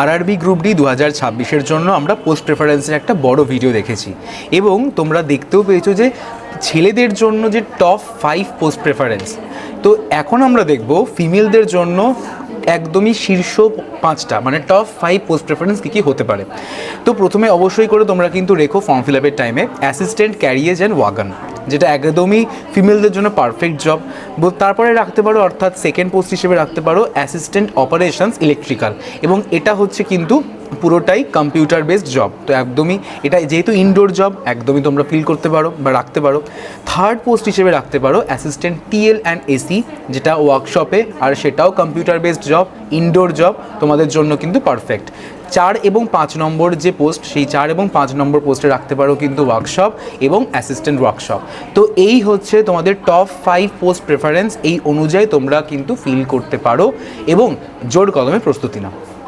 RRB group D 2026-এর জন্য আমরা post প্রেফারেন্সের একটা বড় ভিডিও দেখেছি এবং তোমরা দেখতেও পেয়েছো যে ছেলেদের জন্য যে টপ 5 পোস্ট প্রেফারেন্স। তো এখন আমরা দেখব ফিমেলদের জন্য একদমই শীর্ষ 5টা মানে টপ 5 পোস্ট প্রেফারেন্স কী কী হতে পারে। তো প্রথমে অবশ্যই করে তোমরা কিন্তু রেখো ফর্ম ফিল আপের টাইমে অ্যাসিস্ট্যান্ট ক্যারিয়েজ অ্যান্ড ওয়াগন, যেটা একদমই ফিমেলদের জন্য পারফেক্ট জব। তারপরে রাখতে পারো অর্থাৎ সেকেন্ড পোস্ট হিসেবে রাখতে পারো অ্যাসিস্ট্যান্ট অপারেশনস ইলেকট্রিক্যাল, এবং এটা হচ্ছে কিন্তু পুরোটাই কম্পিউটার বেসড জব। তো একদমই এটা যেহেতু ইনডোর জব একদমই তোমরা ফিল করতে পারো বা রাখতে পারো। থার্ড পোস্ট হিসেবে রাখতে পারো অ্যাসিস্ট্যান্ট টিএল অ্যান্ড এসি, যেটা ওয়ার্কশপে, আর সেটাও computer based job, indoor job, তোমাদের জন্য কিন্তু পারফেক্ট। 4 এবং 5 নম্বর যে পোস্ট, সেই 4 এবং 5 নম্বর পোস্টে রাখতে পারো কিন্তু ওয়ার্কশপ এবং অ্যাসিস্ট্যান্ট ওয়ার্কশপ। তো এই হচ্ছে তোমাদের টপ 5 পোস্ট প্রেফারেন্স, এই অনুযায়ী তোমরা কিন্তু ফিল করতে পারো এবং জোর কদমে প্রস্তুতি নাও।